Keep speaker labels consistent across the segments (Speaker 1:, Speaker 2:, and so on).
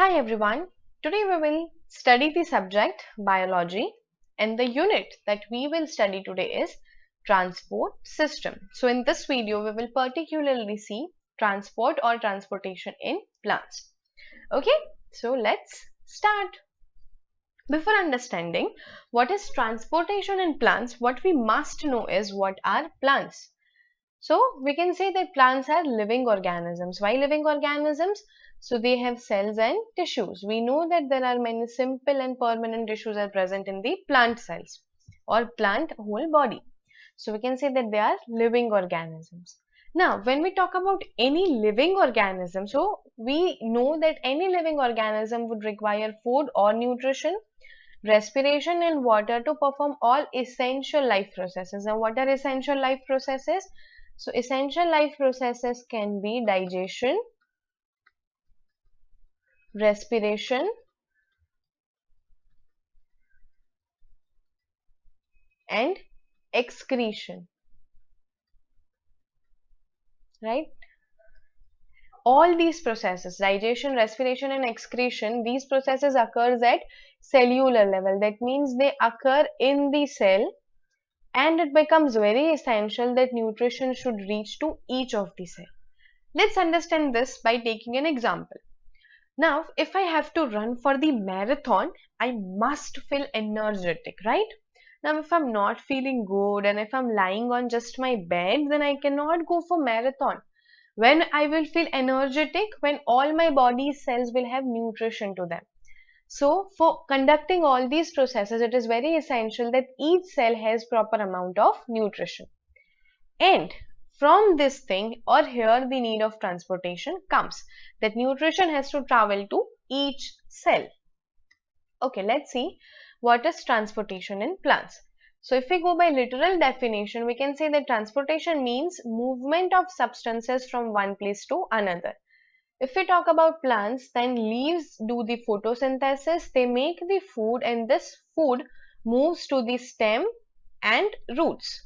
Speaker 1: Hi everyone, today we will study the subject biology and the unit that we will study today is transport system. So in this video we will particularly see transport or transportation in plants. Okay, so let's start. Before understanding what is transportation in plants, what we must know is what are plants. So we can say that plants are living organisms. Why living organisms? So they have cells and tissues. We know that there are many simple and permanent tissues are present in the plant cells or plant whole body. So we can say that they are living organisms. Now, when we talk about any living organism, so we know that any living organism would require food or nutrition, respiration and water to perform all essential life processes. Now, what are essential life processes? So, essential life processes can be digestion, respiration, and excretion, right? All these processes, digestion, respiration, and excretion, these processes occurs at cellular level. That means they occur in the cell, and it becomes very essential that nutrition should reach to each of the cell. Let's understand this by taking an example. Now, if I have to run for the marathon, I must feel energetic, right? Now, if I'm not feeling good and if I'm lying on just my bed, then I cannot go for marathon. When I will feel energetic, when all my body cells will have nutrition to them. So, for conducting all these processes, it is very essential that each cell has proper amount of nutrition. And from this thing or here the need of transportation comes, that nutrition has to travel to each cell. Okay, let's see what is transportation in plants. So if we go by literal definition, we can say that transportation means movement of substances from one place to another. If we talk about plants, then leaves do the photosynthesis, they make the food and this food moves to the stem and roots.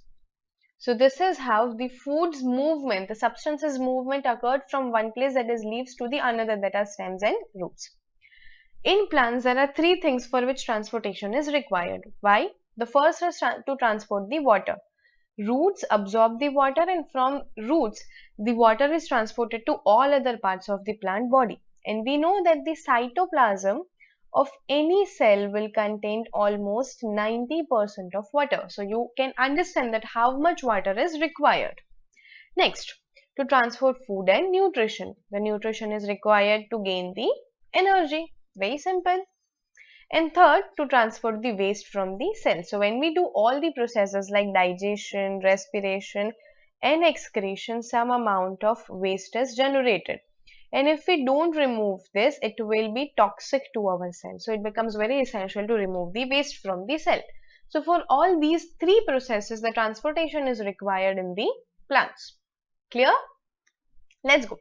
Speaker 1: So this is how the food's movement, the substance's movement occurred from one place, that is leaves, to the another, that are stems and roots. In plants, there are three things for which transportation is required. Why? The first is to transport the water. Roots absorb the water, and from roots, the water is transported to all other parts of the plant body. And we know that the cytoplasm of any cell will contain almost 90% of water. So you can understand that how much water is required. Next, to transport food and nutrition. The nutrition is required to gain the energy. Very simple. And third, to transport the waste from the cell. So when we do all the processes like digestion, respiration and excretion, some amount of waste is generated. And if we don't remove this, it will be toxic to our cell. So it becomes very essential to remove the waste from the cell. So for all these three processes, the transportation is required in the plants. Clear? Let's go.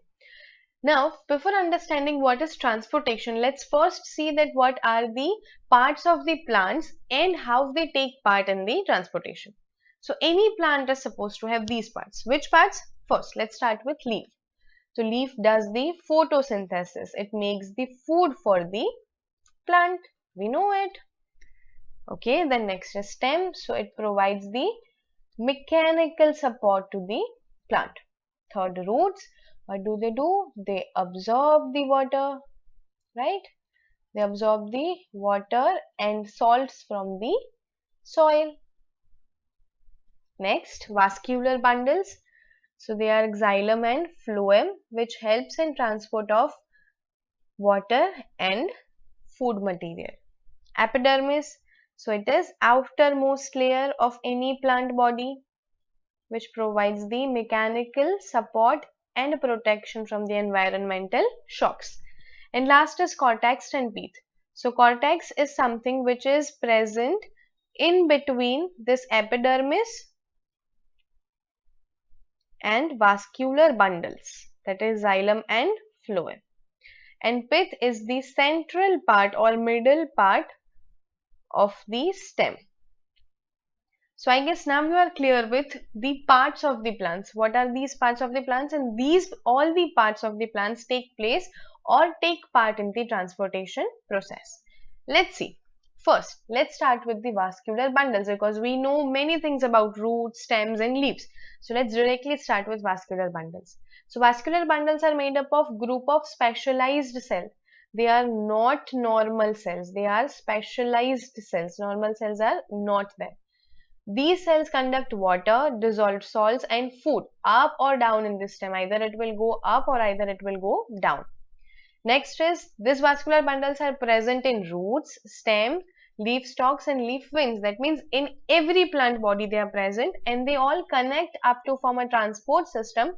Speaker 1: Now, before understanding what is transportation, let's first see that what are the parts of the plants and how they take part in the transportation. So any plant is supposed to have these parts. Which parts? First, let's start with leaf. So leaf does the photosynthesis. It makes the food for the plant. We know it. Okay, then next is stem. So it provides the mechanical support to the plant. Third, roots. What do? They absorb the water, right? They absorb the water and salts from the soil. Next, vascular bundles. So they are xylem and phloem, which helps in transport of water and food material. Epidermis. So it is outermost layer of any plant body, which provides the mechanical support and protection from the environmental shocks. And last is cortex and pith. So cortex is something which is present in between this epidermis and vascular bundles, that is xylem and phloem. And pith is the central part or middle part of the stem. So I guess now you are clear with the parts of the plants. What are these parts of the plants? And these all the parts of the plants take place or take part in the transportation process. Let's see. First, let's start with the vascular bundles because we know many things about roots, stems and leaves. So let's directly start with vascular bundles. So vascular bundles are made up of group of specialized cells. They are not normal cells. They are specialized cells. Normal cells are not there. These cells conduct water, dissolved salts and food up or down in the stem. Either it will go up or either it will go down. Next is these vascular bundles are present in roots, stem, leaf stalks and leaf veins. That means in every plant body they are present and they all connect up to form a transport system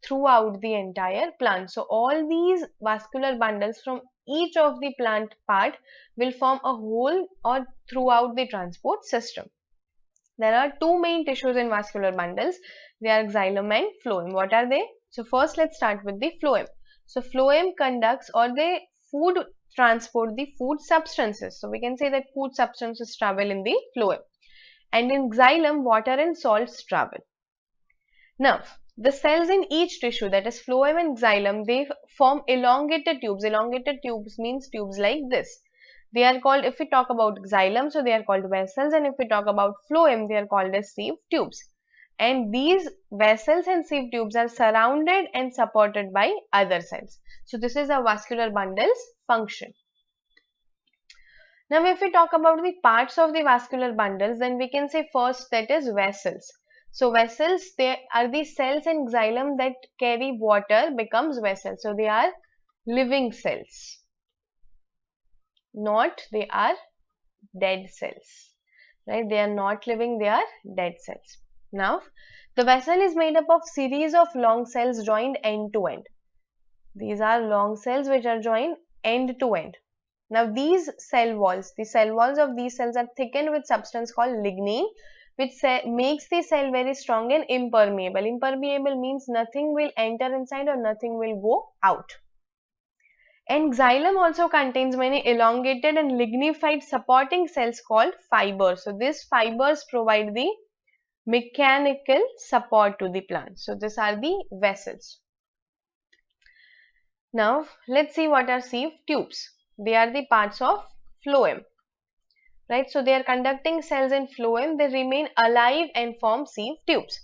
Speaker 1: throughout the entire plant. So all these vascular bundles from each of the plant part will form a whole or throughout the transport system. There are two main tissues in vascular bundles. They are xylem and phloem. What are they? So first let's start with the phloem. So phloem conducts or they food transport the food substances. So we can say that food substances travel in the phloem. And in xylem, water and salts travel. Now, the cells in each tissue, that is phloem and xylem, they form elongated tubes. Elongated tubes means tubes like this. They are called, if we talk about xylem, so they are called vessels, and if we talk about phloem, they are called as sieve tubes. And these vessels and sieve tubes are surrounded and supported by other cells. So this is a vascular bundle's function. Now, if we talk about the parts of the vascular bundles, then we can say first that is vessels. So vessels, they are the cells in xylem that carry water becomes vessels. So they are living cells. Not they are dead cells. Right? They are not living, they are dead cells. Now, the vessel is made up of series of long cells joined end to end. These are long cells which are joined end to end. Now, these cell walls, the cell walls of these cells are thickened with substance called lignin, which makes the cell very strong and impermeable. Impermeable means nothing will enter inside or nothing will go out. And xylem also contains many elongated and lignified supporting cells called fibers. So, these fibers provide the mechanical support to the plant. So, these are the vessels. Now, let's see what are sieve tubes. They are the parts of phloem. Right, so they are conducting cells in phloem. They remain alive and form sieve tubes.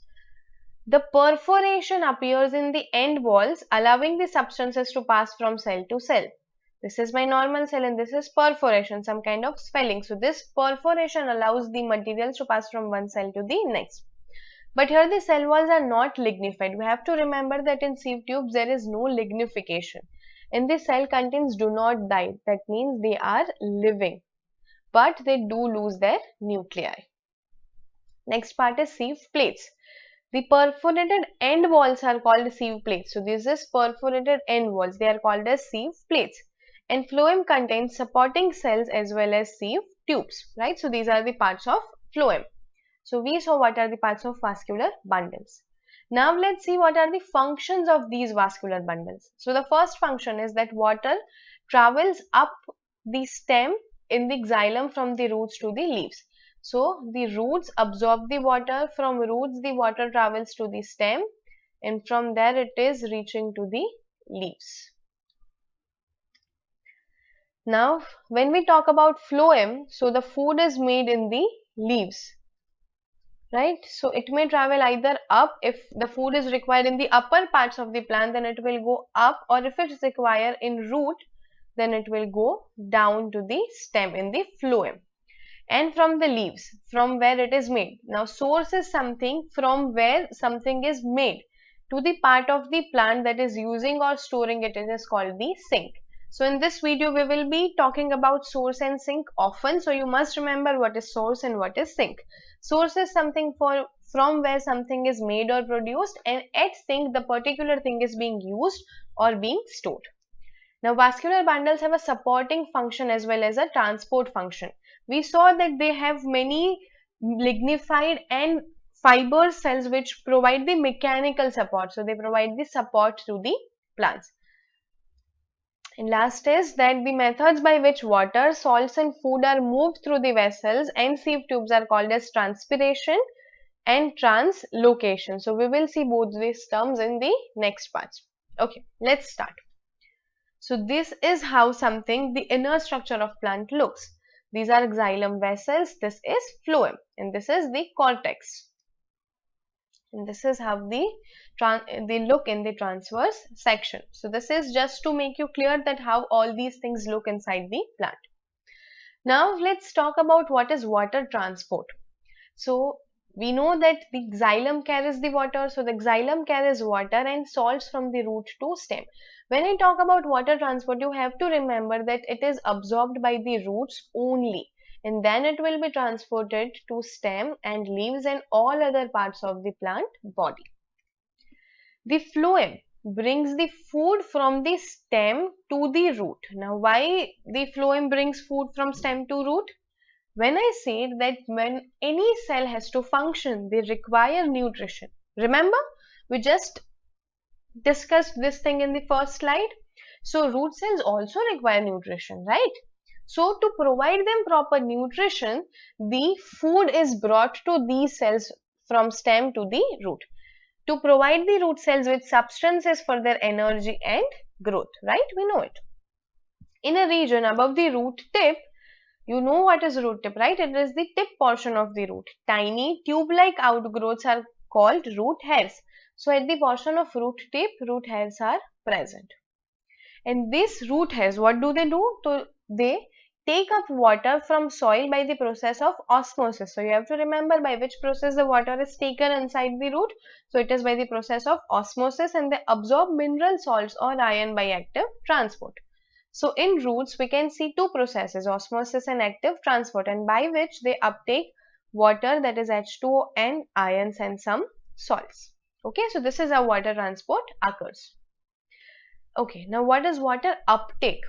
Speaker 1: The perforation appears in the end walls, allowing the substances to pass from cell to cell. This is my normal cell and this is perforation, some kind of swelling. So this perforation allows the materials to pass from one cell to the next. But here the cell walls are not lignified. We have to remember that in sieve tubes there is no lignification. And the cell contents do not die. That means they are living, but they do lose their nuclei. Next part is sieve plates. The perforated end walls are called sieve plates. So this is perforated end walls. They are called as sieve plates. And phloem contains supporting cells as well as sieve tubes. Right. So these are the parts of phloem. So we saw what are the parts of vascular bundles. Now let's see what are the functions of these vascular bundles. So the first function is that water travels up the stem in the xylem from the roots to the leaves. So the roots absorb the water, from roots the water travels to the stem and from there it is reaching to the leaves. Now when we talk about phloem, so the food is made in the leaves. Right, so it may travel either up. If the food is required in the upper parts of the plant, then it will go up, or if it is required in root, then it will go down to the stem in the phloem. And from the leaves, from where it is made. Now source is something from where something is made to the part of the plant that is using or storing it. It is called the sink. So in this video we will be talking about source and sink often, so you must remember what is source and what is sink. Source is something from where something is made or produced, and at sink the particular thing is being used or being stored. Now vascular bundles have a supporting function as well as a transport function. We saw that they have many lignified and fiber cells which provide the mechanical support. So they provide the support to the plants. And last is that the methods by which water, salts and food are moved through the vessels and sieve tubes are called as transpiration and translocation. So we will see both these terms in the next parts. Okay, let's start. So this is how the inner structure of plant looks. These are xylem vessels, this is phloem, and this is the cortex. And this is how they look in the transverse section. So this is just to make you clear that how all these things look inside the plant. Now let's talk about what is water transport. So we know that the xylem carries the water. So the xylem carries water and salts from the root to stem. When I talk about water transport, you have to remember that it is absorbed by the roots only, and then it will be transported to stem and leaves and all other parts of the plant body. The phloem brings the food from the stem to the root. Now, why the phloem brings food from stem to root? When I said that when any cell has to function, they require nutrition. Remember, we just discussed this thing in the first slide. So, root cells also require nutrition, right? So, to provide them proper nutrition, the food is brought to these cells from stem to the root to provide the root cells with substances for their energy and growth, right? We know it. In a region above the root tip, you know what is root tip, right? It is the tip portion of the root. Tiny tube-like outgrowths are called root hairs. So at the portion of root tip, root hairs are present. And these root hairs, what do? So they take up water from soil by the process of osmosis. So you have to remember by which process the water is taken inside the root. So it is by the process of osmosis, and they absorb mineral salts or ion by active transport. So in roots, we can see two processes, osmosis and active transport, and by which they uptake water, that is H2O, and ions and some salts. Okay, so this is how water transport occurs. Okay, now what is water uptake?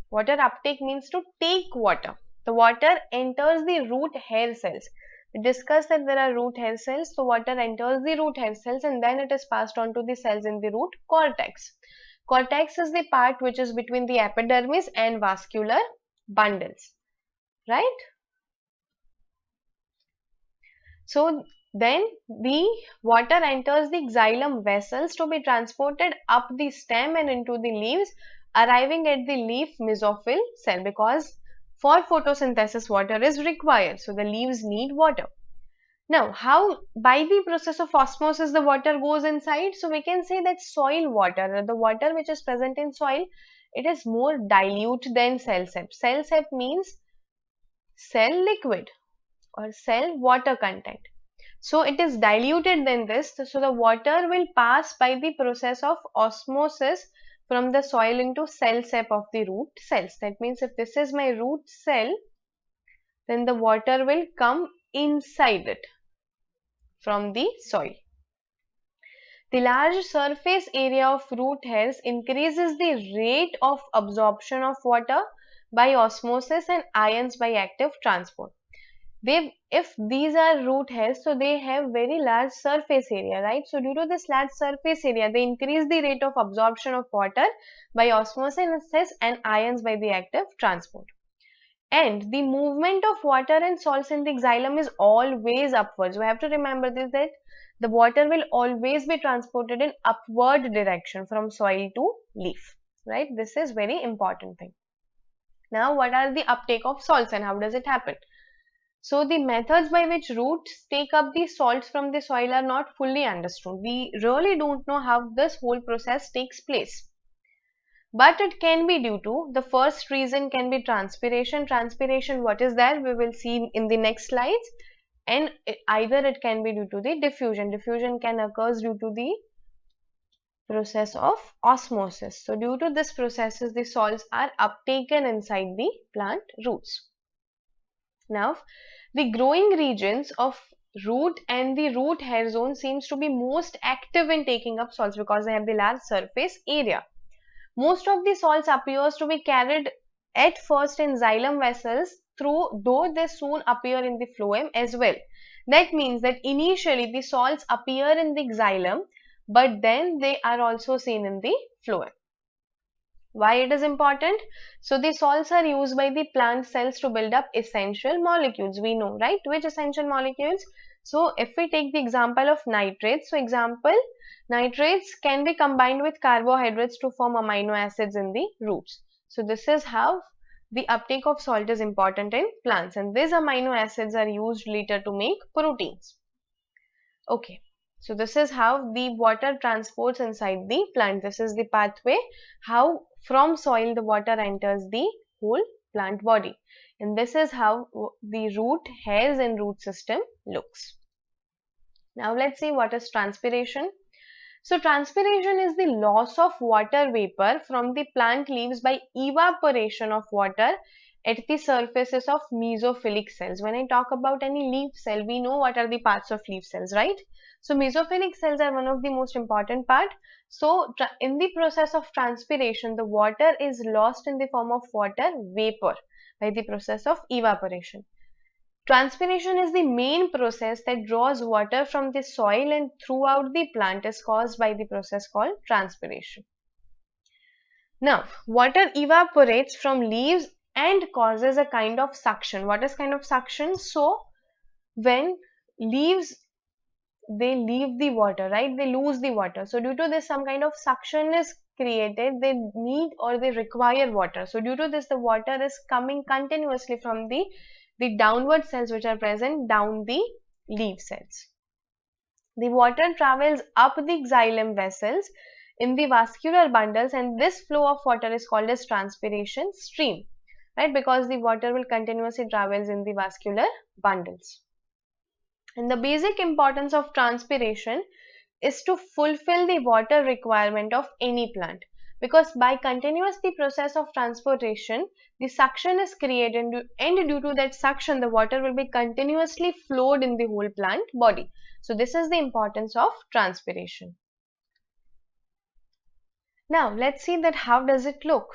Speaker 1: Water uptake means to take water. The water enters the root hair cells. We discussed that there are root hair cells. So water enters the root hair cells and then it is passed on to the cells in the root cortex. Cortex is the part which is between the epidermis and vascular bundles, right? So then the water enters the xylem vessels to be transported up the stem and into the leaves, arriving at the leaf mesophyll cell, because for photosynthesis water is required. So the leaves need water. Now, how by the process of osmosis the water goes inside? So we can say that soil water, the water which is present in soil, it is more dilute than cell sap. Cell sap means cell liquid or cell water content. So it is diluted than this. So the water will pass by the process of osmosis from the soil into cell sap of the root cells. That means if this is my root cell, then the water will come inside it from the soil. The large surface area of root hairs increases the rate of absorption of water by osmosis and ions by active transport. If these are root hairs, so they have very large surface area, right? So due to this large surface area, they increase the rate of absorption of water by osmosis and ions by the active transport. And the movement of water and salts in the xylem is always upwards. We have to remember this, that the water will always be transported in upward direction from soil to leaf, right? This is very important thing. Now, what are the uptake of salts and how does it happen? So the methods by which roots take up the salts from the soil are not fully understood. We really don't know how this whole process takes place. But it can be due to, the first reason can be transpiration. Transpiration, what is that? We will see in the next slides. And either it can be due to the diffusion. Diffusion can occur due to the process of osmosis. So due to this processes, the salts are uptaken inside the plant roots. Now, the growing regions of root and the root hair zone seems to be most active in taking up salts because they have the large surface area. Most of the salts appears to be carried at first in xylem vessels, though they soon appear in the phloem as well. That means that initially the salts appear in the xylem, but then they are also seen in the phloem. Why it is important? So the salts are used by the plant cells to build up essential molecules. We know, right? Which essential molecules? So if we take the example of nitrates, so example, nitrates can be combined with carbohydrates to form amino acids in the roots. So this is how the uptake of salt is important in plants, and these amino acids are used later to make proteins. Okay, so this is how the water transports inside the plant. This is the pathway how from soil the water enters the whole plant body, and this is how the root hairs and root system looks. Now let's see what is transpiration. So transpiration is the loss of water vapor from the plant leaves by evaporation of water at the surfaces of mesophilic cells. When I talk about any leaf cell, we know what are the parts of leaf cells, right? So mesophilic cells are one of the most important part. So in the process of transpiration, the water is lost in the form of water vapor by the process of evaporation. Transpiration is the main process that draws water from the soil and throughout the plant is caused by the process called transpiration. Now, water evaporates from leaves and causes a kind of suction. What is kind of suction? So, when leaves they leave the water, right? They lose the water. So, due to this, some kind of suction is created. They need or they require water. So, due to this, the water is coming continuously from the downward cells which are present down the leaf cells. The water travels up the xylem vessels in the vascular bundles, and this flow of water is called as transpiration stream, right? Because the water will continuously travels in the vascular bundles. And the basic importance of transpiration is to fulfill the water requirement of any plant, because by continuous the process of transportation the suction is created, and due to that suction the water will be continuously flowed in the whole plant body. So this is the importance of transpiration. Now let's see that how does it look.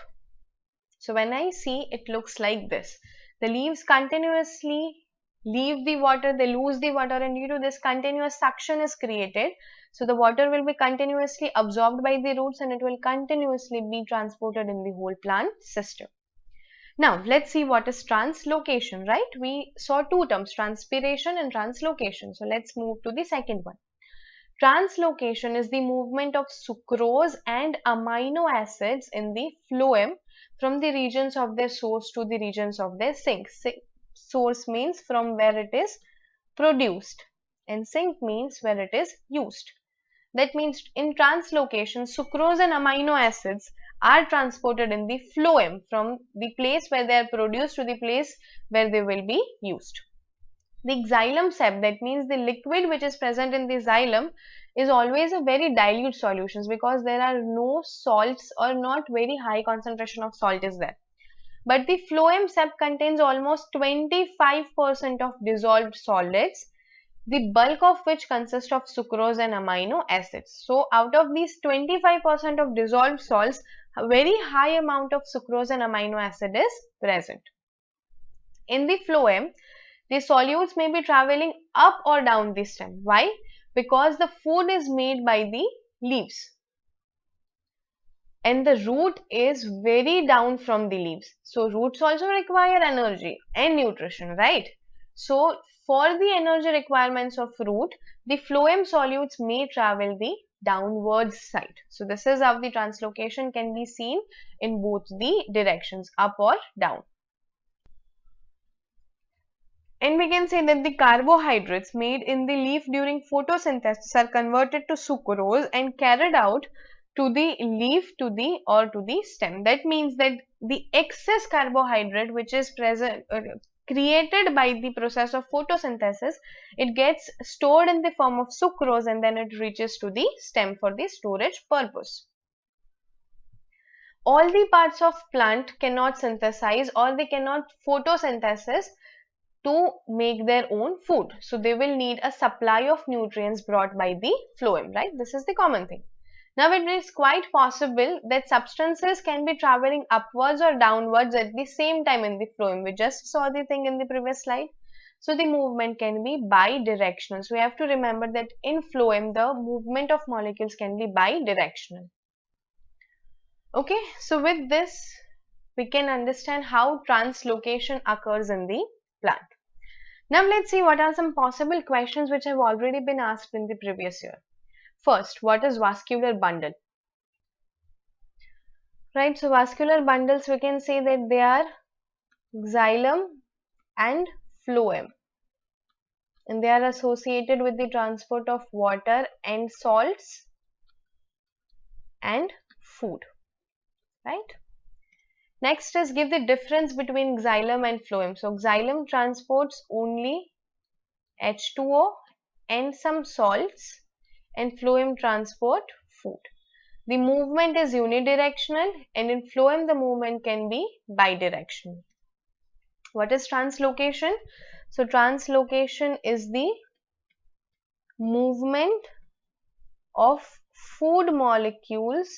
Speaker 1: So when I see, it looks like this. The leaves continuously leave the water, they lose the water, and due to this continuous suction is created. So the water will be continuously absorbed by the roots and it will continuously be transported in the whole plant system. Now let's see what is translocation, right? We saw two terms, transpiration and translocation. So let's move to the second one. Translocation is the movement of sucrose and amino acids in the phloem from the regions of their source to the regions of their sink. Source means from where it is produced and sink means where it is used. That means in translocation, sucrose and amino acids are transported in the phloem from the place where they are produced to the place where they will be used. The xylem sap, that means the liquid which is present in the xylem, is always a very dilute solutions because there are no salts or not very high concentration of salt is there. But the phloem sap contains almost 25% of dissolved solids, the bulk of which consists of sucrose and amino acids. So out of these 25% of dissolved salts, a very high amount of sucrose and amino acid is present. In the phloem, the solutes may be traveling up or down the stem. Why? Because the food is made by the leaves and the root is very down from the leaves. So roots also require energy and nutrition, right? So for the energy requirements of root, the phloem solutes may travel the downwards side. So this is how the translocation can be seen in both the directions, up or down. And we can say that the carbohydrates made in the leaf during photosynthesis are converted to sucrose and carried out to the leaf to the stem. That means that the excess carbohydrate which is present created by the process of photosynthesis, it gets stored in the form of sucrose and then it reaches to the stem for the storage purpose. All the parts of plant cannot synthesize or they cannot photosynthesis to make their own food. So they will need a supply of nutrients brought by the phloem, right? This is the common thing. Now it is quite possible that substances can be traveling upwards or downwards at the same time in the phloem. We just saw the thing in the previous slide. So the movement can be bidirectional. So we have to remember that in phloem the movement of molecules can be bidirectional. Okay, so with this we can understand how translocation occurs in the plant. Now let's see what are some possible questions which have already been asked in the previous year. First, what is vascular bundle? Right, so vascular bundles, we can say that they are xylem and phloem, and they are associated with the transport of water and salts and food, right? Next is give the difference between xylem and phloem. So xylem transports only H2O and some salts, and phloem transport food. The movement is unidirectional, and in phloem the movement can be bidirectional. What is translocation? So translocation is the movement of food molecules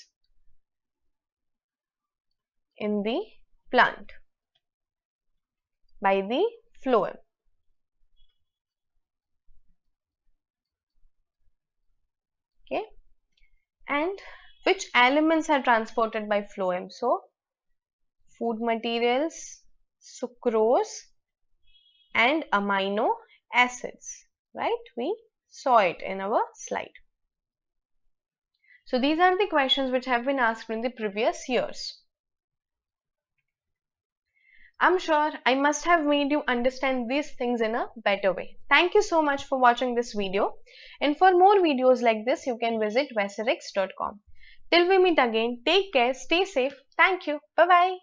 Speaker 1: in the plant by the phloem. Okay, and which elements are transported by phloem? So food materials, sucrose and amino acids, right? We saw it in our slide. So these are the questions which have been asked in the previous years. I'm sure I must have made you understand these things in a better way. Thank you so much for watching this video, and for more videos like this you can visit vesirix.com. Till we meet again, take care, stay safe. Thank you. Bye bye.